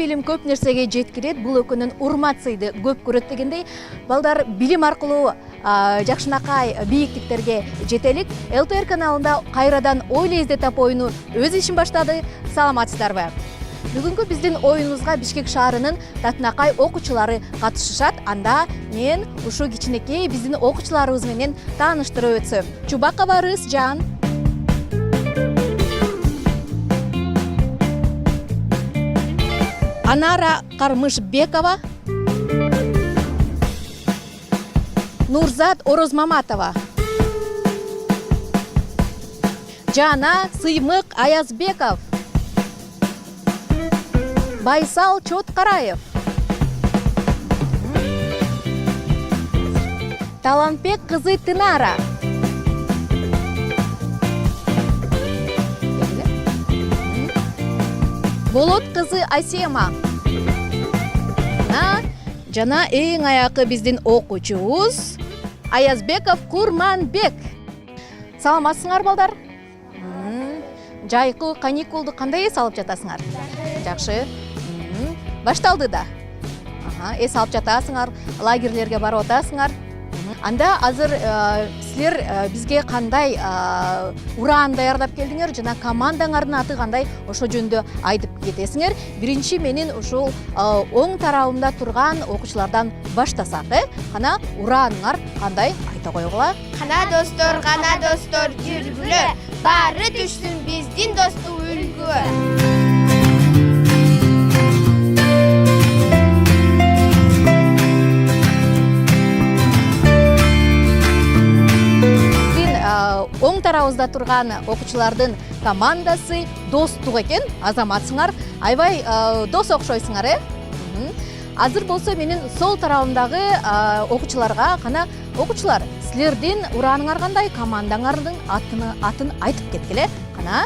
билим көп нерсеге жеткирет, бул экөөнүн урмат сыйды көп көрөт дегендей, балдар билим аркылуу жакшынакай бийиктиктерге жетелик. ЛТР каналында кайрадан ойло изде тап оюну өз ишин баштады. Саламатсыздарбы? Бүгүнкү биздин оюнубузга Бишкек шаарынын Татынакай окуучулары катышышат. Анда мен ушу кичинекей биздин окуучуларыбыз менен тааныштырып өтсөм. Чубакова Рысжан, Анара Кармышбекова, Нурзат Орозмаматова, Жана Сыймык Аязбеков, Байсал Чоткараев, Талантбек кызы Тынара, Болот кызы Асема, жана эң аякы биздин окуучубуз Аязбеков Курманбек. Саламатсыңар балдар? Жайкы каникулду кандай эс алып жатасыңар? Жакшы. Башталды да. Эс алып жатасыңар, лагерлерге барып атасыңар. Анда азыр силер бизге кандай уран даярдап келдиңер жана командаңардын аты кандай, ошо жөнүндө айтып кетесиңер. Биринчи менин ушул оң тарабымда турган окуучулардан баштасак, Кана урааныңар кандай айта койгула? Кана достор жүргүлө, баары түшсүн биздин достук үлгү. Оң тарабыбызда турган окуучулардын командасы достук экен. Азаматсыңар, аябай дос окшойсуңар, Азыр болсо менин сол тарабымдагы окуучуларга кана окуучулар, силердин урааныңар кандай, командаңардын атын айтып кеткиле. Кана.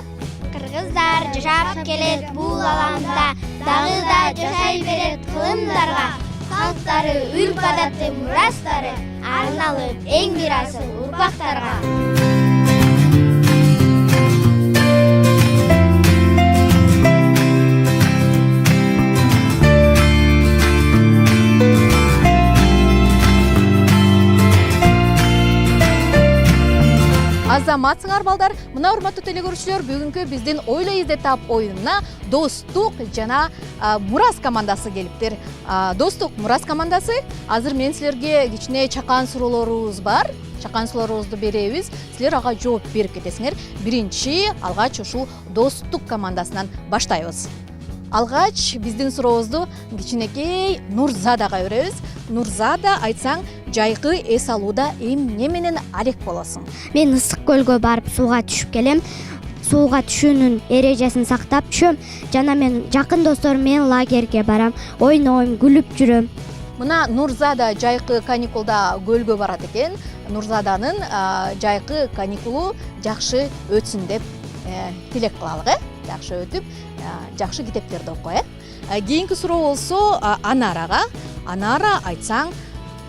Кыргыздар жашап келет бул аланда, дагы да жашай берет кылымдарга. Халктары үрп адаты мурастары, арналып эң бир асыл урпактарга. Азаматсыңар балдар, мына урматтуу телекөрүүчүлөр, бүгүнкү биздин ойло изде тап оюнуна достук жана мурас командасы келиптир. Достук мурас командасы, азыр мен силерге кичине чакан суроолорубуз бар. Чакан суроолорубузду беребиз, силер ага жооп берип кетесиңер. Биринчи алгач ушул достук командасынан баштайбыз. Алгач биздин сурообузду кичинекей Нурзадага беребиз. Нурзада, айтсаң, жайкы эс алууда эмне менен алек болосуң? Мен ысык көлгө барып сууга түшүп келем. Сууга түшүүнүн эрежесин сактап түшөм. Жана мен жакын досторум менен лагерге барам. Ойнойм, күлүп жүрөм. Мына Нурзада жайкы каникулда көлгө барат экен. Нурзаданын жайкы каникулу жакшы өтсүн деп тилек кылалык, Жакшы өтүп, жакшы китептерди окуй, Кийинки суроо болсо Анарага. Анара, айтсаң,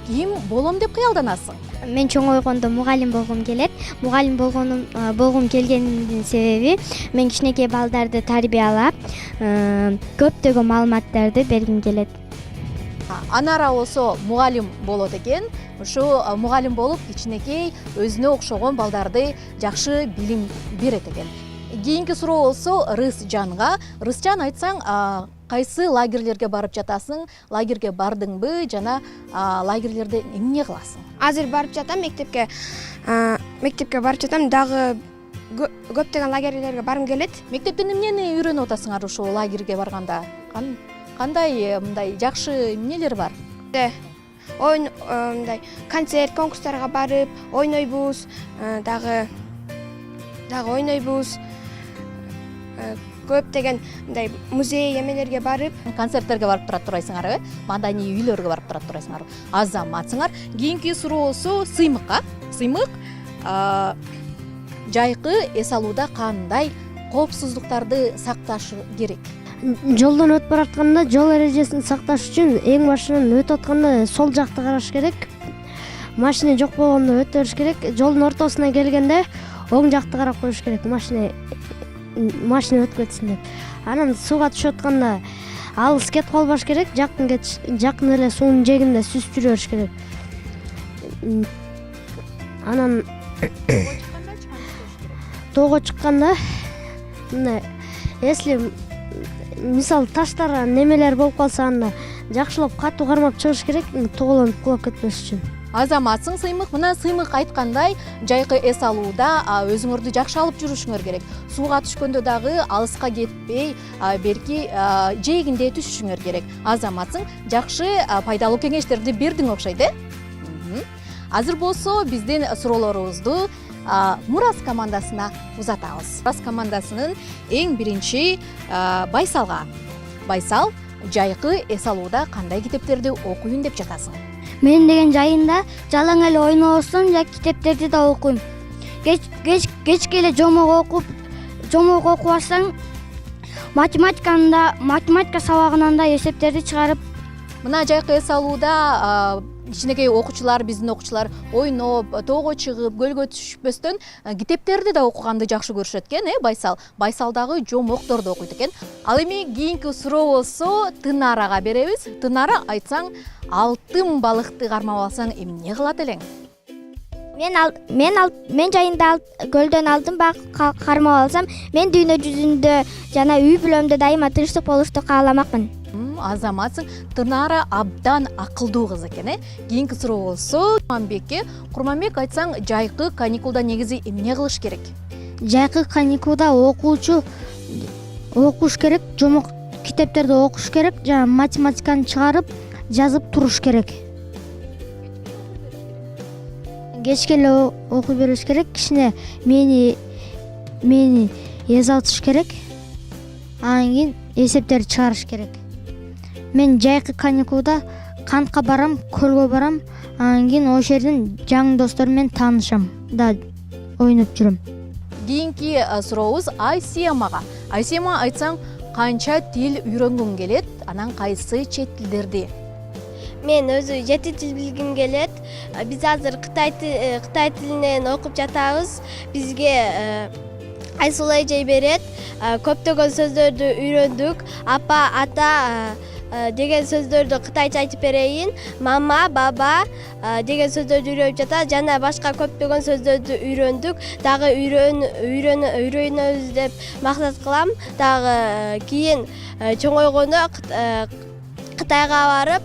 ким болом деп кыялданасың? Мен чоң ойгондо мугалим болгум келет. Мугалим болгум келгендин себеби мен кичинекей балдарды тарбиялап, көптөгөн маалыматтарды бергим келет. Анара болсо мугалим болот экен. Ушу мугалим болуп кичинекей өзүнө окшогон балдарды жакшы билим берет экен. Кийинки суроо болсо Рысжанга. Рысжан, айтсаң, кайсы лагерлерге барып жатасың? Лагерге бардыңбы жана лагерлерде эмне кыласың? Азыр барып жатам мектепке. Мектепке барып жатам, дагы көптөгөн лагерлерге барым келет. Мектептен эмнени үйрөнүп атасыңар ушул лагерге барганда? Кандай мындай жакшы эмнелер бар? Ойын, концерт, конкурстарга барып, ойнойбуз, дагы ойнойбуз. Көптөгөн мындай музей эмелерге барып, концерттерге барып турасыңар, маданий үйлөргө барып турасыңар. Азаматсыңар. Кийинки суроо болсо Сыймыкка. Сыймык, жайкы эс алууда кандай коопсуздуктарды сакташ керек? Жолдон өтүп баратканда жол эрежесин сакташ үчүн эң башынан өтүп атканда сол жакты караш керек. Машина жок болгондо өтө бериш керек. Жолдун ортосуна келгенде оң жакты карап коюш керек. Машина өтүп кетсин деп. Анан сууга түшүп атканда алыс кетип калбаш керек, жакын эле суунун жээгинде сүзүп жүрө бериш керек. Анан тоого чыкканда мына если мисалы таштар немелер болуп калса анда жакшылап катуу кармап чыгыш керек, тоголонуп кулап кетпеш үчүн. Азаматсың Сыймык. Мына Сыймык айткандай, жайкы эс алууда өзүңөрдү жакшы алып жүрүшүңөр керек. Сууга түшкөндө дагы алыска кетпей, берки жээгинде түшүшүңөр керек. Азаматсың, жакшы пайдалуу кеңештерди бердиң окшойт, Азыр болсо биздин суроолорубузду Мурас командасына узатабыз. Мурас командасынын эң биринчи Байсалга. Байсал, жайкы эс алууда кандай китептерди окуйм деп жатасың? Мен деген жайында жалаң эле ойнобостон жак китептерди да окуйм. Кечке эле жомок окубастан математика сабагынан да эсептерди чыгарып. Мына жайкы эс алууда кичинекей окуучулар, биздин окуучулар ойноп, тоого чыгып, көлгө түшпөстөн китептерди да окуганды жакшы көрүшөт экен, Байсал. Байсал дагы жомокторду окуйт экен. Ал эми кийинки суроо болсо Тынарага беребиз. Тынара, айтсаң, алтын балыкты кармап алсаң эмне кылат элең? Мен жайында көлдөн алтын балык кармап алсам, мен дүйнө жүзүндө жана үй бүлөмдө дайыма тынчтык болушту кааламакмын. Азаматсың. Тынара абдан акылдуу кыз экен, Кийинки суроо болсо Курманбекке. Курманбек, айтсаң, жайкы каникулда негизи эмне кылыш керек? Жайкы каникулда окуучу окуш керек, жомок китептерди окуш керек, жана математиканы чыгарып жазып туруш керек. Кечке эле окуй бериш керек, кичине мени эзалтыш керек. Анан кийин эсептерди чыгарыш керек. Мен жайкы каникулда кантка барам, көлгө барам, анан кийин ошол жерден жаңы досторум менен таанышам да ойноп жүрөм. Кийинки сурообуз Айсемага. Айсема, айтсаң, канча тил үйрөнгүң келет, анан кайсы чет тилдерди? Мен өзү 7 тил билгим келет. Биз азыр Кытай тилинен окуп жатабыз. Бизге Айсулуу эжей берет. Көптөгөн сөздөрдү үйрөндүк. Апа, ата деген сөздөрдү кытайча айтып берейин. Мама, баба деген сөздөрдү үйрөнүп жатат. Жана башка көптөгөн сөздөрдү үйрөндүк. Дагы үйрөнөбүз деп максат кылам. Дагы кийин чоңойгондо Кытайга барып,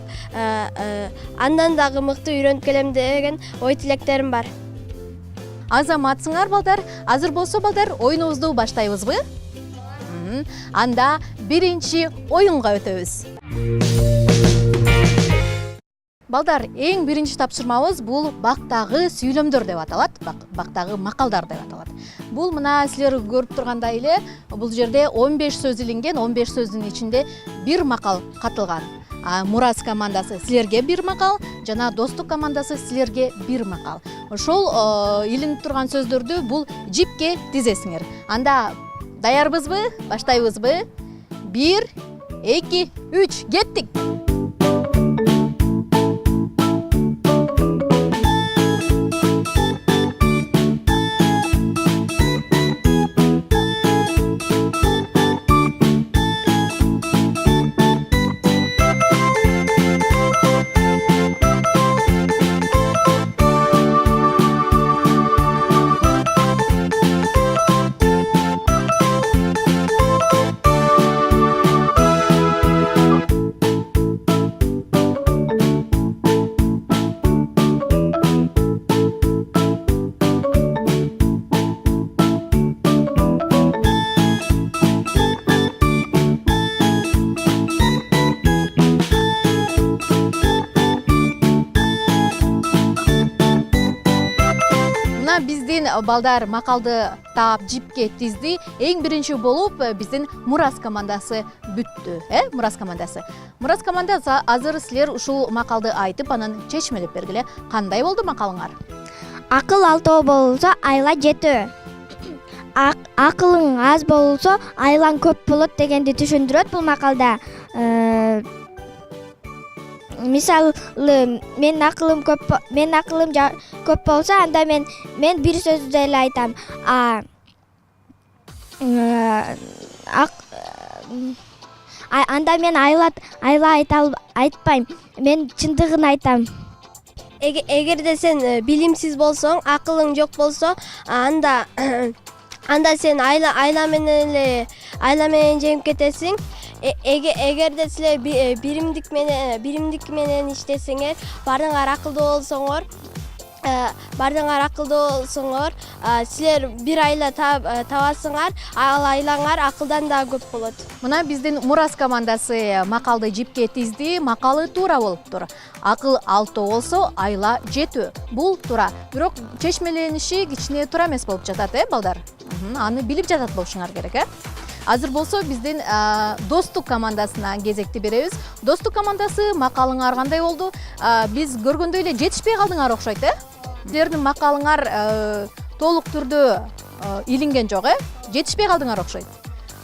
андан дагы мыкты үйрөнүп келем деген ой тилектерим бар. Азаматсыңар балдар. Азыр болсо балдар, оюнубузду баштайбызбы? Анда биринчи оюнга өтөбүз. Балдар, эң биринчи тапшырмабыз бул бактагы сүйлөмдөр деп аталат, бактагы макалдар деп аталат. Бул мына силер көрүп тургандай эле, бул жерде 15 сөз илинген, 15 сөздүн ичинде бир макал катылган. Мурас командасы силерге бир макал, жана Достук командасы силерге бир макал. Ошол илинип турган сөздөрдү бул жипке тизесиңер. Анда даярбызбы? Баштайбызбы? 1, 2, 3, кеттик. Биздин балдар макалды таап жипке тизди. Эң биринчи болуп биздин Мурас командасы бүттү, Мурас командасы. Мурас командасы азыр силер ушул макалды айтып, анан чечмелеп бергиле. Кандай болду макалыңар? Акыл 6 болсо, айла 7. Акылың аз болсо, айлаң көп болот дегенди түшүндүрөт бул макалда. Мисалы, мен акылым көп болсо, анда мен бир сөздү эле айтам. анда мен айла айтпайм, мен чындыгын айтам. Эгерде сен билимсиз болсоң, акылың жок болсо, анда сен айла менен жеңип кетесиң. Эгерде силер биримдик менен иштесеңер, баарыңар акылдуу болсоңор, силер бир айла табасыңар, ал айлаңар акылдан да көп болот. Мына биздин Мурас командасы макалды жипке тизди. Макалы туура болуптур. Акыл 6 болсо, айла 7. Бул туура. Бирок чечмелениши кичине туура эмес болуп жатат, балдар. Аны билип жатат болушуңар керек, Азыр болсо биздин достук командасына кезекти беребиз. Достук командасы макалыңар кандай болду? Биз көргөндөй эле жетишпей калдыңар окшойт, Силердин макалыңар толук түрдө илинген жок, Жетишпей калдыңар окшойт.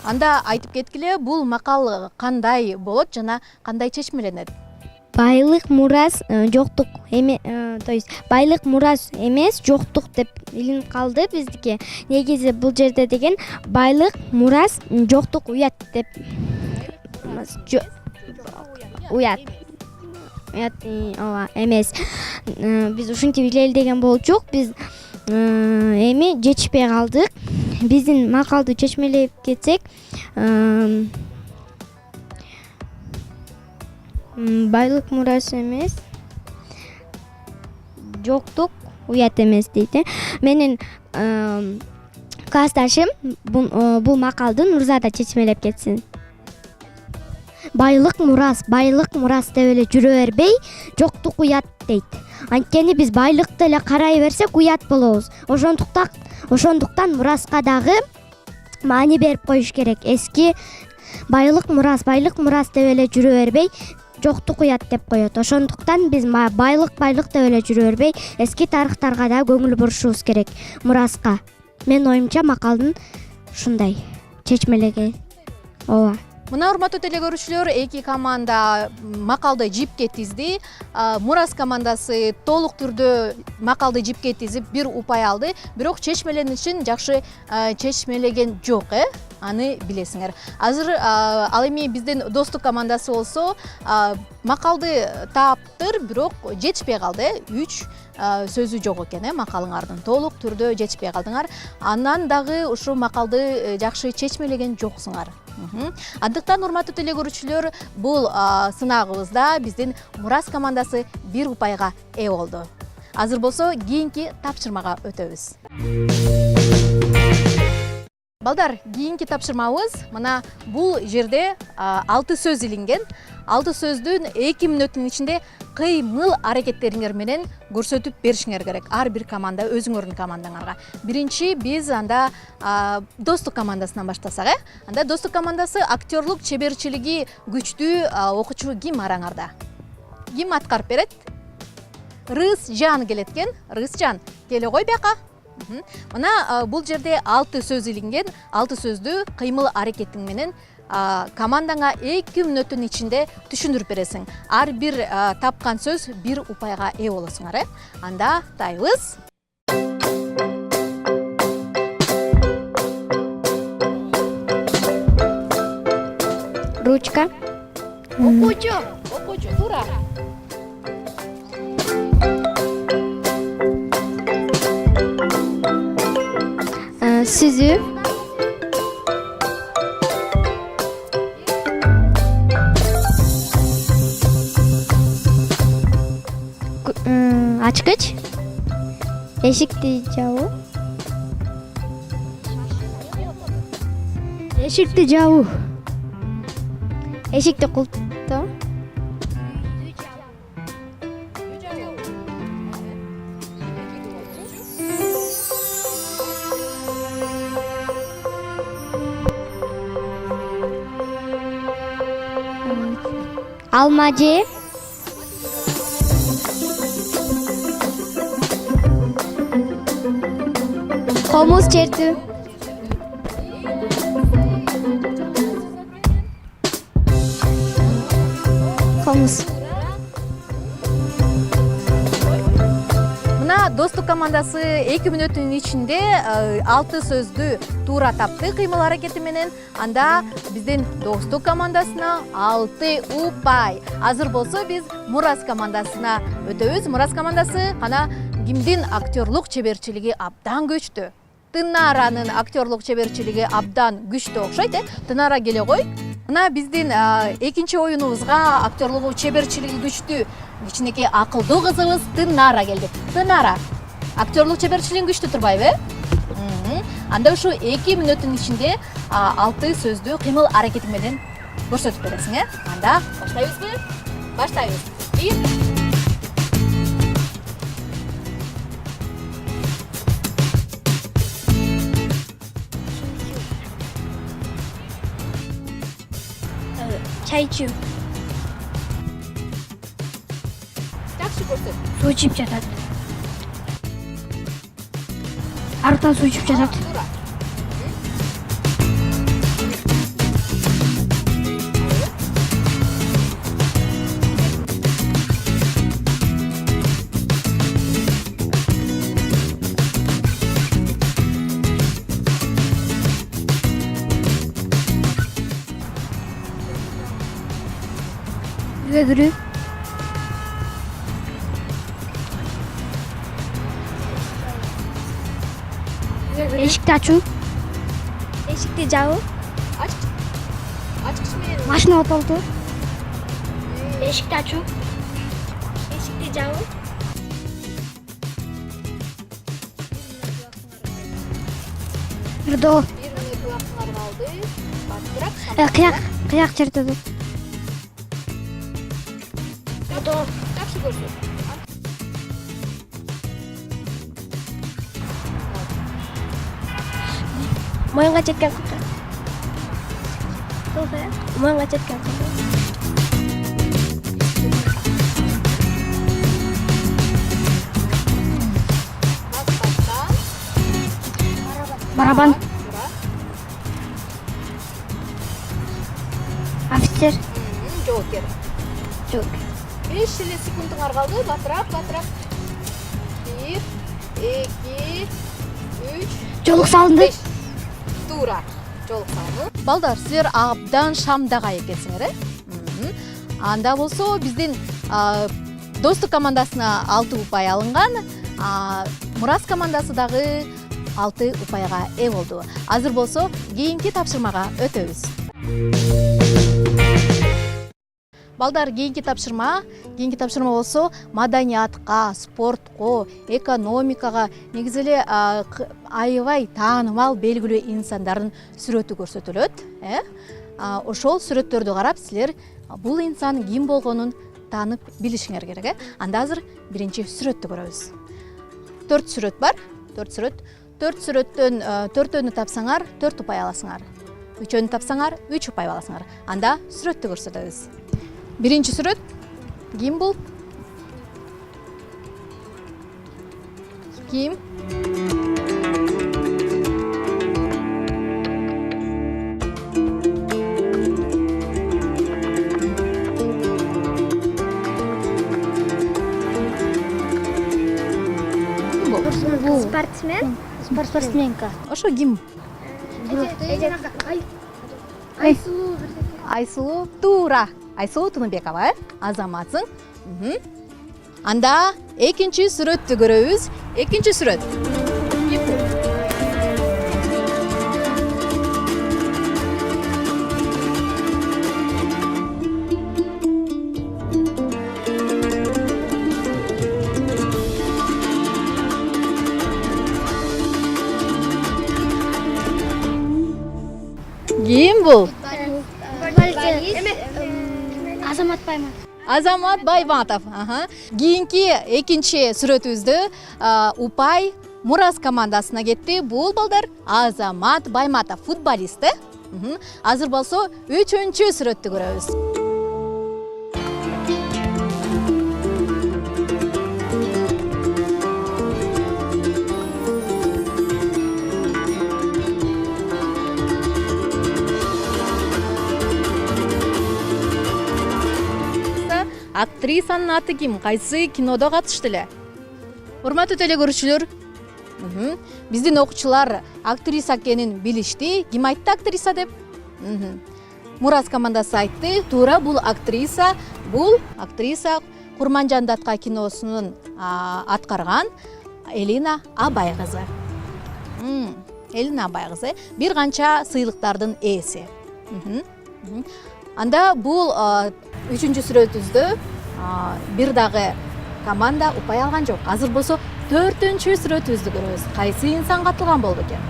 Анда айтып кеткиле, бул макал кандай болот жана кандай чечмеленет? Байлык мурас жоктук то есть байлык мурас эмес, жоктук деп илинип калды биздики. Негизи бул жерде деген байлык мурас жоктук уят деп уят ооба эмес. Биз ушинтип илели деген болчук. Биз эми жетишпей калдык. Биздин макалды чечмелеп кетсек, байлык мурас эмес, жоктук уят эмес дейт. Менин классташым бул макалды Нурзада чечмелеп кетсин. Байлык мурас деп эле жүрө бербей, жоктук уят дейт. Анткени биз байлыкты эле карай берсек уят болобуз. Ошондуктан мураска дагы маани берип коюш керек. Эски байлык мурас деп эле жүрө бербей, жоктук уят деп коет. Ошондуктан биз байлык деп эле жүрө бербей, эски тарыхтарга да көңүл бурушубуз керек. Мураска. Мен оюмча макалдын ушундай чечмелеги. Ооба. Мына урматтуу телекөрүүчүлөр, эки команда макалды жипке тизди. Мурас командасы толук түрдө макалды жипке тизип бир упай алды. Бирок чечмеленишин жакшы чечмелеген жок, аны билесиңер. Азыр ал эми биздин достук командасы болсо макалды таптыр, бирок жетишпей калды. 3 сөзү жок экен, макалыңардын толук түрдө жетишпей калдыңар. Андан дагы ушу макалды жакшы чечмелеген жоксуңар. Андыктан урматтуу телекөрүүчүлөр, бул сынагыбызда биздин Мурас командасы бир упайга ээ болду. Азыр болсо кийинки тапшырмага өтөбүз. Балдар, кийинки тапшырмабыз мына бул жерде 6 сөз илинген. 6 сөздүн 2 мүнөттүн ичинде кыймыл аракеттериңер менен көрсөтүп беришиңер керек. Ар бир команда өзүңөрдүн командаңарга. Биринчи биз анда достук командасынан баштасак, Анда достук командасы актерлук чеберчилиги күчтүү окуучу ким араңарда? Ким аткарып берет? Рызжан келет экен. Рызжан, келе кой бияка. Мына бул жерде 6 сөз илинген. 6 сөздү кыймыл аракетиң менен командаңа 2 мүнөттүн ичинде түшүндүрүп бересиң. Ар бир тапкан сөз бир упайга ээ болосуңар. Анда тайбыз. Ручка. Окуучу, туура. Сүзүү. Ачкыч. Эшикти жабуу. Эшикти жабуу. Эшикти кулптоо. Алма же. Комуз чертүү. Мына Анда Достук командасы 2 мүнөттүн ичинде 6 сөздү туура тапты кыймыл аракети менен. Анда биздин Достук командасына 6 упай. Азыр болсо биз Мурас командасына өтөбүз. Мурас командасы кана кимдин актерлук чеберчилиги абдан күчтүү? Тынаранын актерлук чеберчилиги абдан күчтүү окшойт, Тынара келе кой. Мына биздин экинчи оюнубузга актерлугу чеберчилиги күчтүү кичинекей акылдуу кызыбыз Тынара келди. Тынара, актерлук чеберчилигиң күчтүү турбайбы? Анда ушу 2 мүнөттүн ичинде 6 сөздү кыймыл аракети менен көрсөтүп бересиң, Анда баштайбызбы? Баштайбыз. 1 Чай ичүү. Жакшы көрсөт. Суу ичип жатат. Арыктан суу ичип жатат. Туура. Үйгө кирүү. Эшикти ачуу. Эшикти жабуу. Ачкыч менен Машина отолтуу. Эшикти ачуу. Эшикти жабуу. Кырдоо. 1 мүнөт убактыңар калды. Баттырак. Кыяк чертеді. Жакшы көрсөт. Моюнга четкен кылка. Моюнга четкен кылка. Барабан. Туура. Офицер. Жоокер. Жок. 5 эле секундуңар калды. Батыраак. 1 2 3 Жолук салынды. Туура. Жолук салынды. Балдар, силер абдан шамдага экенсиңер, Анда болсо биздин Достук командасына 6 упай алынган, Мурас командасы дагы 6 упайга ээ болду. Азыр болсо кийинки тапшырмага өтөбүз. Балдар, кийинки тапшырма болсо маданиятка, спортко, экономикага, негизи эле аябай таанымал белгилүү инсандардын сүрөтү көрсөтүлөт. Ошол сүрөттөрдү карап силер бул инсан ким болгонун таанып билишиңер керек. Анда азыр биринчи сүрөттү көрөбүз. 4 сүрөт бар. 4 сүрөт. 4 сүрөттөн 4-өнү тапсаңар 4 упай аласыңар. 3-өнү тапсаңар 3 упай аласыңар. Анда сүрөттү көрсөтөбүз. Биринчи сүрөт ким бул? Ким? Спортсмен. Спортсменка. Ошо ким? Айсулуу. Туура. Айсулуу Тыныбекова, Азаматсың. Анда экинчи сүрөттү көрөбүз. Экинчи сүрөт. Ким бул? Азамат Байман. Азамат Байматов. Кийинки экинчи сүрөтүбүздө упай Мурас командасына кетти. Бул балдар Азамат Байматов, футболист. Азыр болсо 3-чү сүрөттү көрөбүз. Актрисанын аты ким? Кайсы кинодо катышты эле? Урматтуу теле көрүүчүлөр, биздин окуучулар актриса экенин билишти. Ким айтты актриса деп? Мурас командасы айтты. Туура, бул актриса Курманжан датка киносунун аткарган Элина Абай кызы. Элина Абай кызы бир канча сыйлыктардын ээси. Анда бул 3-чү сүрөтүбүздө бир дагы команда упай алган жок. Азыр болсо 4-чү сүрөтүбүздү көрөбүз. Кайсы инсан катылган болду экен?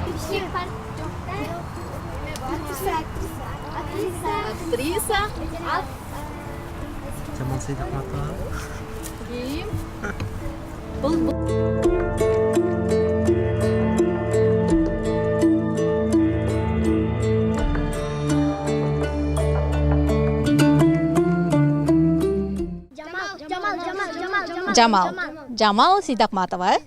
Актриса. Жамал Сейдахметова. Ким? Бул Жамал Сейдахметова.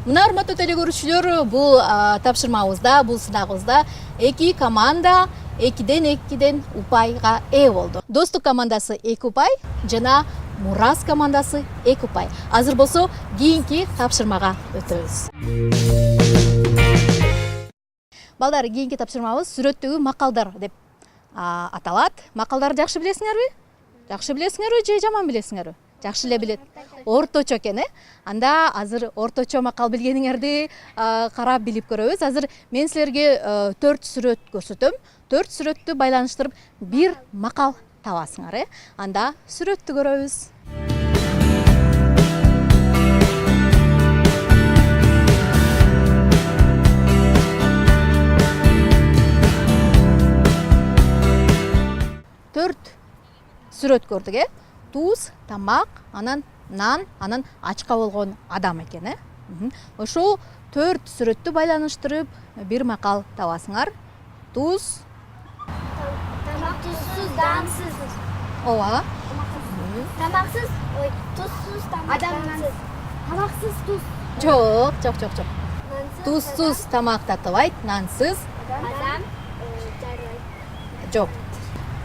Мына урматтуу теле көрүүчүлөр, бул тапшырмабызда, бул сынагыбызда 2 команда 2-2 упайга ээ болду. Достук командасы 2 упай жана Мурас командасы 2 упай. Азыр болсо кийинки тапшырмага өтөбүз. Балдар, кийинки тапшырмабыз сүрөттөгү макалдар деп аталат. Макалдарды жакшы билесиңерби? Жакшы билесиңерби же жаман билесиңерби? Жакшы эле билет. Орточо экен, Анда азыр орточо макал билгениңерди карап билип көрөбүз. Азыр мен силерге 4 сүрөт көрсөтөм. 4 сүрөттү байланыштырып бир макал табасыңар, Анда сүрөттү көрөбүз. Төрт сүрөт көрдүк, Туз, тамак, анан нан, анан ачка болгон адам экен, Ошол 4 сүрөттү байланыштырып бир макал табасыңар. Туз, Tuzsuz, damsız. ооба. Tamaksız, tuzsuz, adamsız. Tamaksız, tuz. Жок. Тузсуз тамак татыбайт, нансыз Adam. жок.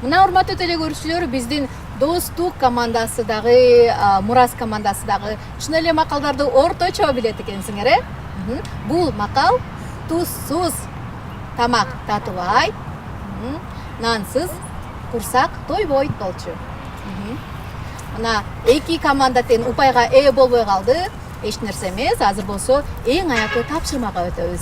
Мына урматтуу теле көрүүчүлөр, биздин достук командасы дагы, Мурас командасы дагы чын эле макалдарды орточо билет экенсиңер, Бул макал тузсуз тамак татыбайт, нансыз курсак тойбойт болчу. Мына 2 команда тең упайга ээ болбой калды. Эч нерсе эмес. Азыр болсо эң аякы тапшырмага өтөбүз.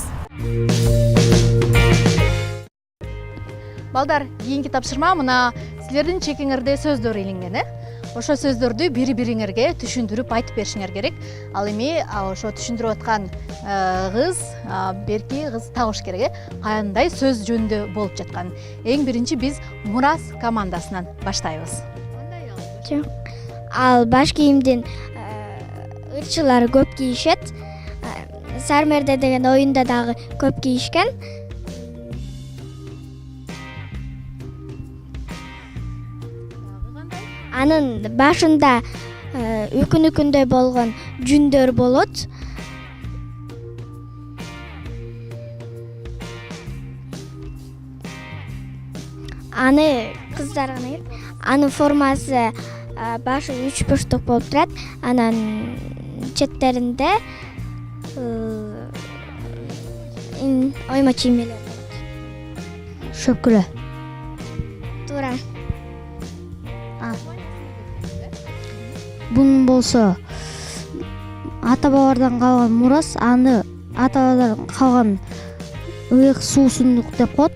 Балдар, кийинки тапшырма мына силердин чекиңерде сөздөр илинген, Ошо сөздөрдү бири-бириңерге түшүндүрүп айтып беришиңер керек. Ал эми ошо түшүндүрүп аткан кыз, берки кыз табыш керек, Кандай сөз жөнүндө болуп жаткан. Эң биринчи биз Мурас командасынан баштайбыз. Ал баш кийимдин ырчылары көп кийишет. Сармерде деген оюнда дагы көп кийишкен. Анын башында үкүнүкүндөй болгон жүндөр болот. Аны кыздар гана кийет. Анын формасы башы 3 бурчтук болуп турат. Анан четтеринде ойма чиймелер болот. Шөкүлө. Туура. Бунун болсо ата бабалардан калган мурас, аны ата бабалардан калган ыйык суусундук деп коет.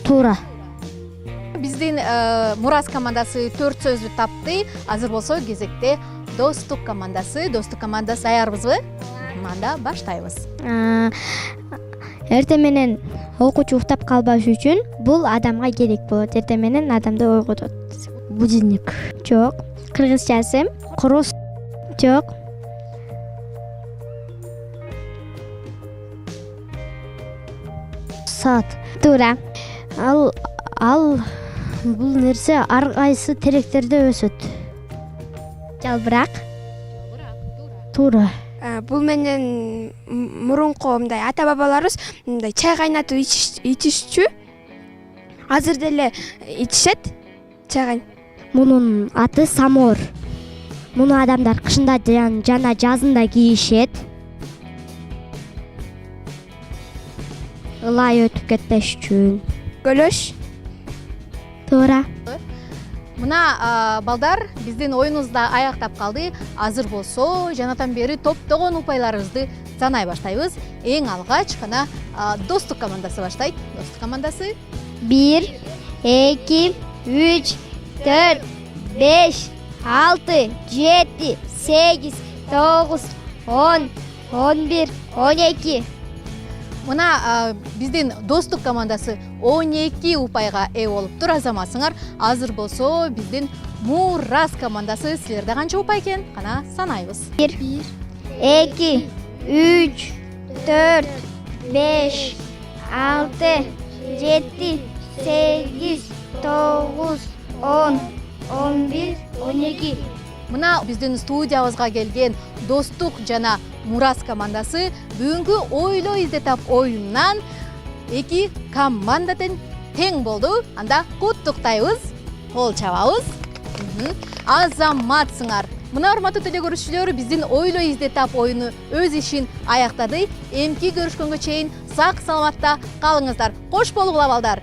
Туура. Биздин Мурас командасы 4 сөздү тапты. Азыр болсо кезекте достук командасы. Достук командасы даярбызбы? Анда баштайбыз. Эртең менен окуучу уктап калбаш үчүн бул адамга керек болот. Эртең менен адамды ойготот. Будильник. Жок. Кыргызчасы. Кросс. Жок. Саат. Туура. Ал бул нерсе ар кайсы теректерде өсөт. Жалбырак. Туура. Бул менен мурунку мындай ата бабаларыбыз мындай чай кайнатып ичишчү. Азыр деле ичишет чай. Мунун аты самовар. Муну адамдар кышында жана жазында кийишет. Ылай өтүп кетпеш үчүн. Көлөш. Туура. Мына балдар биздин оюнубуз да аяктап калды. Азыр болсо жанатан бери топтогон упайларыбызды санай баштайбыз. Эң алгач гана достук командасы баштайт. Достук командасы 1, 2, 3, 4, 5, 6, 7, 8, 9, 10, 11, 12. Мына биздин достук командасы 12 упайга ээ болуптур, азаматсыңар. Азыр болсо биздин Мурас командасы силерде канча упай экен? Кана санайбыз. 1, 2, 3, 4, 5, 6, 7, 8, 9, 10, 11, 12. Мына биздин студиябызга келген достук жана Мурас командасы бүгүнкү ойло изде тап оюнунан 2 командадан тең болду. Анда куттуктайбыз, кол чабабыз. Азаматсыңар. Мына урматтуу теле көрүүчүлөр, биздин ойло изде тап оюну өз ишин аяктады. Эмки көрүшкөнгө чейин сак саламатта калыңыздар. Кош болгула балдар.